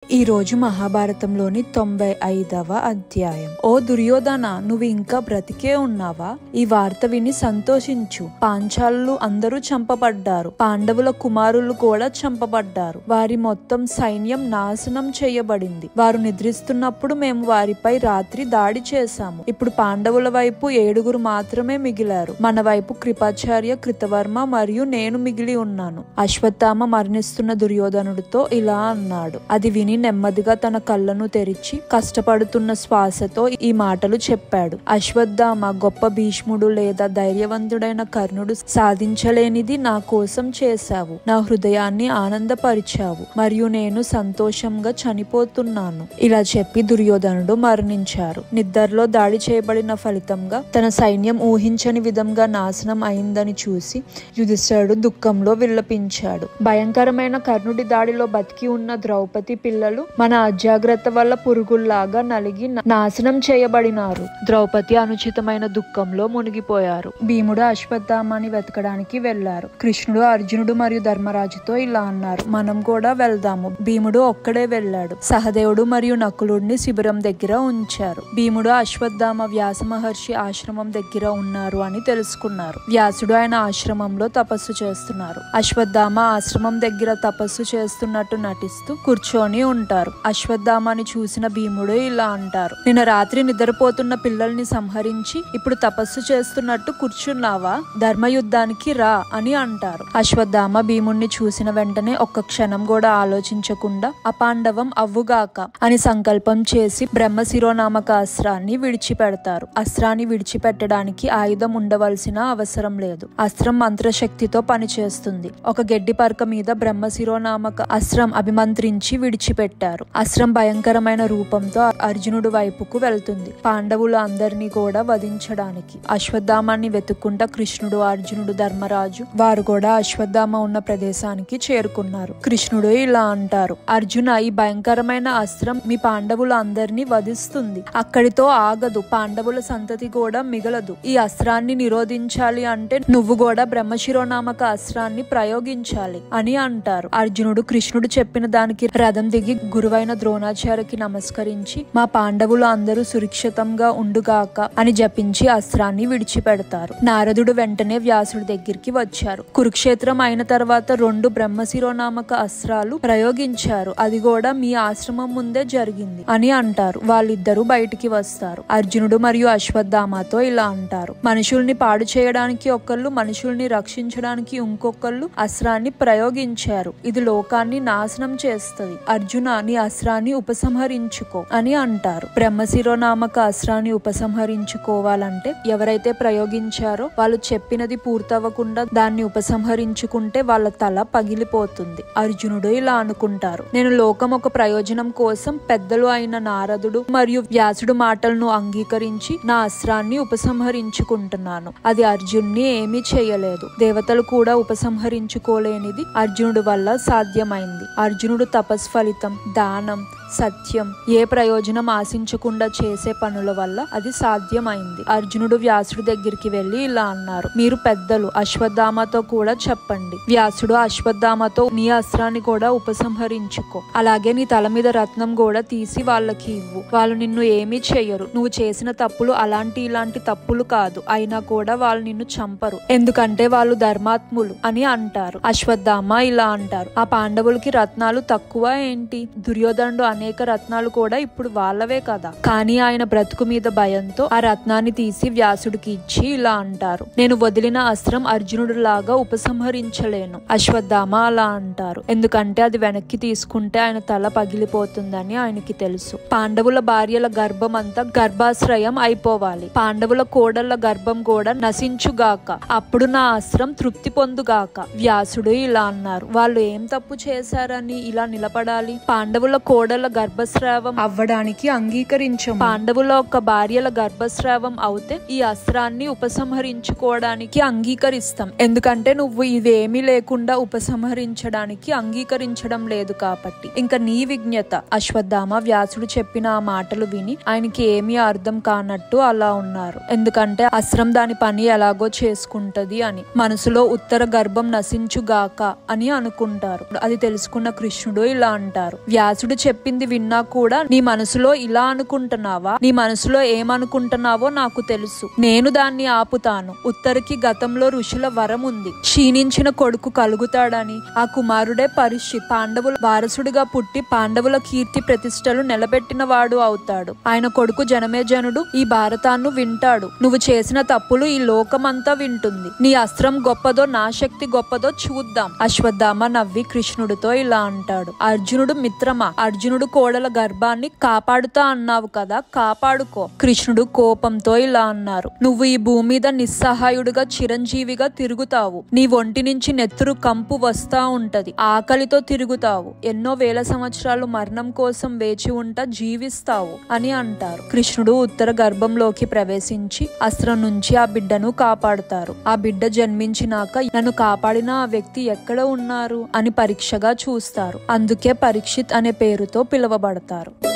ఈ రోజు మహాభారతంలోని 95వ అధ్యాయం. ఓ దుర్యోధన, నువ్వు ఇంకా బ్రతికే ఉన్నావా? ఈ వార్త విని సంతోషించు. పాంచాలు అందరూ చంపబడ్డారు. పాండవుల కుమారులు కూడా చంపబడ్డారు. వారి మొత్తం సైన్యం నాశనం చేయబడింది. వారు నిద్రిస్తున్నప్పుడు మేము వారిపై రాత్రి దాడి చేశాము. ఇప్పుడు పాండవుల వైపు 7 మాత్రమే మిగిలారు. మన వైపు కృపాచార్య, కృతవర్మ మరియు నేను మిగిలి ఉన్నాను. అశ్వత్థామ మరణిస్తున్న దుర్యోధనుడితో ఇలా అన్నాడు. అది విని నెమ్మదిగా తన కళ్ళను తెరిచి కష్టపడుతున్న శ్వాసతో ఈ మాటలు చెప్పాడు. అశ్వత్థామ, గొప్ప భీష్ముడు లేదా ధైర్యవంతుడైన కర్ణుడు సాధించలేనిది నా కోసం చేశావు. నా హృదయాన్ని ఆనందపరిచావు మరియు నేను సంతోషంగా చనిపోతున్నాను. ఇలా చెప్పి దుర్యోధనుడు మరణించారు. నిద్రలో దాడి చేయబడిన ఫలితంగా తన సైన్యం ఊహించని విధంగా నాశనం అయిందని చూసి యుధిష్ఠిరుడు దుఃఖంలో విలపించాడు. భయంకరమైన కర్ణుడి దాడిలో బతికి ఉన్న ద్రౌపది పిల్లలు మన అజాగ్రత్త వల్ల పురుగుల్లాగా నలిగి నాశనం చేయబడినారు. ద్రౌపది అనుచితమైన దుఃఖంలో మునిగిపోయారు. భీముడు అశ్వత్థామని వెతకడానికి వెళ్లారు. కృష్ణుడు, అర్జునుడు మరియు ధర్మరాజుతో ఇలా అన్నారు. మనం కూడా వెళ్దాము. భీముడు ఒక్కడే వెళ్ళాడు. సహదేవుడు మరియు నకులుడిని శిబిరం దగ్గర ఉంచారు. భీముడు అశ్వత్థామ వ్యాస మహర్షి ఆశ్రమం దగ్గర ఉన్నారు అని తెలుసుకున్నారు. వ్యాసుడు ఆయన ఆశ్రమంలో తపస్సు చేస్తున్నారు. అశ్వత్థామ ఆశ్రమం దగ్గర తపస్సు చేస్తున్నట్టు నటిస్తూ కూర్చొని ఉంటారు. అశ్వత్థామని చూసిన భీముడు ఇలా అంటారు. నిన్న రాత్రి నిద్రపోతున్న పిల్లల్ని సంహరించి ఇప్పుడు తపస్సు చేస్తున్నట్టు కూర్చున్నావా? ధర్మయుద్ధానికి రా అని అంటారు. అశ్వత్థామ భీముణ్ణి చూసిన వెంటనే ఒక్క క్షణం కూడా ఆలోచించకుండా అపాండవం అవ్వుగాక అని సంకల్పం చేసి బ్రహ్మశిరోనామక అస్త్రాన్ని విడిచిపెడతారు. అస్త్రాన్ని విడిచిపెట్టడానికి ఆయుధం ఉండవలసిన అవసరం లేదు. అస్త్రం మంత్రశక్తితో పనిచేస్తుంది. ఒక గెడ్డి పరక మీద బ్రహ్మశిరోనామక అస్త్రం అభిమంత్రించి విడిచిపెట్టారు. అస్త్రం భయంకరమైన రూపంతో అర్జునుడి వైపుకు వెళ్తుంది. పాండవులు అందరినీ కూడా వధించడానికి. అశ్వత్థామాన్ని వెతుక్కుంటా కృష్ణుడు, అర్జునుడు, ధర్మరాజు వారు కూడా అశ్వత్థామ ఉన్న ప్రదేశానికి చేరుకున్నారు. కృష్ణుడు ఇలా అంటారు. అర్జున, ఈ భయంకరమైన అస్త్రం మీ పాండవులు అందరినీ వధిస్తుంది. అక్కడితో ఆగదు. పాండవుల సంతతి కూడా మిగలదు. ఈ అస్త్రాన్ని నిరోధించాలి అంటే నువ్వు కూడా బ్రహ్మశిరోనామక అస్త్రాన్ని ప్రయోగించాలి అని అంటారు. అర్జునుడు కృష్ణుడు చెప్పిన దానికి రథం దిగి గురువైన ద్రోణాచార్యకి నమస్కరించి మా పాండవులు అందరూ సురక్షితంగా ఉండుగాక అని జపించి అస్త్రాన్ని విడిచిపెడతారు. నారదుడు వెంటనే వ్యాసుడి దగ్గరికి వచ్చారు. కురుక్షేత్రం అయిన తర్వాత 2 బ్రహ్మశిరోనామక అస్త్రాలు ప్రయోగించారు. అది కూడా మీ ఆశ్రమం ముందే జరిగింది అని అంటారు. వాళ్ళిద్దరూ బయటికి వస్తారు. అర్జునుడు మరియు అశ్వత్థామతో ఇలా అంటారు. మనుషుల్ని పాడు చేయడానికి ఒకళ్ళు, మనుషుల్ని రక్షించడానికి ఇంకొకళ్ళు అస్త్రాన్ని ప్రయోగించారు. ఇది లోకాన్ని నాశనం చేస్తుంది. అర్జున, నీ అస్త్రాన్ని ఉపసంహరించుకో అని అంటారు. బ్రహ్మశిరోనామక అస్త్రాన్ని ఉపసంహరించుకోవాలంటే ఎవరైతే ప్రయోగించారో వాళ్ళు చెప్పినది పూర్తవ్వకుండా దాన్ని ఉపసంహరించుకుంటే వాళ్ళ తల పగిలిపోతుంది. అర్జునుడు ఇలా అనుకుంటారు. నేను లోకం ఒక ప్రయోజనం కోసం పెద్దలు అయిన నారదుడు మరియు వ్యాసుడు మాటలను అంగీకరించి నా అస్త్రాన్ని ఉపసంహరించుకుంటున్నాను. అది అర్జున్ని ఏమీ చేయలేదు. దేవతలు కూడా ఉపసంహరించుకోలేనిది అర్జునుడి వల్ల సాధ్యమైంది. అర్జునుడు తపస్ఫలితం, దానం, సత్యం, ఏ ప్రయోజనం ఆశించకుండా చేసే పనుల వల్ల అది సాధ్యమైంది. అర్జునుడు వ్యాసుడి దగ్గరికి వెళ్లి ఇలా అన్నారు. మీరు పెద్దలు, అశ్వత్థామతో కూడా చెప్పండి. వ్యాసుడు అశ్వత్థామతో నీ అస్త్రాన్ని కూడా ఉపసంహరించుకో. అలాగే నీ తల మీద రత్నం కూడా తీసి వాళ్ళకి ఇవ్వు. వాళ్ళు నిన్ను ఏమీ చెయ్యరు. నువ్వు చేసిన తప్పులు ఇలాంటి తప్పులు కాదు. అయినా కూడా వాళ్ళు నిన్ను చంపరు. ఎందుకంటే వాళ్ళు ధర్మాత్ములు అని అంటారు. అశ్వత్థామ ఇలా అంటారు. ఆ పాండవులకి రత్నాలు తక్కువ ఏంటి? దుర్యోధనుడు అనేక రత్నాలు కూడా ఇప్పుడు వాళ్ళవే కదా. కానీ ఆయన బ్రతుకు మీద భయంతో ఆ రత్నాన్ని తీసి వ్యాసుడికి ఇచ్చి ఇలా అంటారు. నేను వదిలిన అస్త్రం అర్జునుడు లాగా ఉపసంహరించలేను. అశ్వత్థామ అలా అంటారు. ఎందుకంటే అది వెనక్కి తీసుకుంటే ఆయన తల పగిలిపోతుందని ఆయనకి తెలుసు. పాండవుల భార్యల గర్భం అంతా గర్భాశ్రయం అయిపోవాలి. పాండవుల కోడళ్ల గర్భం కూడా నశించుగాక. అప్పుడు నా అస్త్రం తృప్తి పొందుగాక. వ్యాసుడు ఇలా అన్నారు. వాళ్ళు ఏం తప్పు చేశారని ఇలా నిలబడాలి? పాండవుల కోడళ్ల గర్భస్రావం అవ్వడానికి అంగీకరించము. పాండవుల ఒక భార్యల గర్భస్రావం అవుతే ఈ అస్త్రాన్ని ఉపసంహరించుకోవడానికి అంగీకరిస్తాం. ఎందుకంటే నువ్వు ఇవేమీ లేకుండా ఉపసంహరించడానికి అంగీకరించడం లేదు కాబట్టి. ఇంకా నీ విజ్ఞత. అశ్వత్థామ వ్యాసుడు చెప్పిన ఆ మాటలు విని ఆయనకి ఏమీ అర్థం కానట్టు అలా ఉన్నారు. ఎందుకంటే అస్త్రం దాని పని ఎలాగో చేసుకుంటది అని. మనసులో ఉత్తర గర్భం నశించుగాక అని అనుకుంటారు. అది తెలుసుకున్న కృష్ణుడు ఇలా అంటారు. అంటారు. వ్యాసుడు చెప్పింది విన్నా కూడా నీ మనసులో ఇలా అనుకుంటున్నావా? నీ మనసులో ఏమనుకుంటున్నావో నాకు తెలుసు. నేను దాన్ని ఆపుతాను. ఉత్తరికి గతంలో ఋషుల వరం ఉంది. క్షీణించిన కొడుకు కలుగుతాడని. ఆ కుమారుడే పరీక్షిత్. పాండవుల వారసుడిగా పుట్టి పాండవుల కీర్తి ప్రతిష్టలు నిలబెట్టిన వాడు అవుతాడు. ఆయన కొడుకు జనమేజనుడు ఈ భారతాన్ని వింటాడు. నువ్వు చేసిన తప్పులు ఈ లోకమంతా వింటుంది. నీ అస్త్రం గొప్పదో నా శక్తి గొప్పదో చూద్దాం. అశ్వత్థామ నవ్వి కృష్ణుడితో ఇలా అంటాడు. అర్జునుడు మిత్రమా? అర్జునుడు కోడల గర్భాన్ని కాపాడుతా అన్నావు కదా, కాపాడుకో. కృష్ణుడు కోపంతో ఇలా అన్నారు. నువ్వు ఈ భూమి మీద నిస్సహాయుడుగా చిరంజీవిగా తిరుగుతావు. నీ ఒంటి నుంచి నెత్తురు కంపు వస్తా ఉంటది. ఆకలితో తిరుగుతావు. ఎన్నో వేల సంవత్సరాలు మరణం కోసం వేచి ఉంటా జీవిస్తావు అని అంటారు. కృష్ణుడు ఉత్తర గర్భంలోకి ప్రవేశించి అస్త్రం నుంచి ఆ బిడ్డను కాపాడుతారు. ఆ బిడ్డ జన్మించినాక నన్ను కాపాడిన ఆ వ్యక్తి ఎక్కడ ఉన్నారు అని పరీక్షగా చూస్తారు. అందుకే పరీక్షిత్ అనే పేరుతో పిలువబడతారు.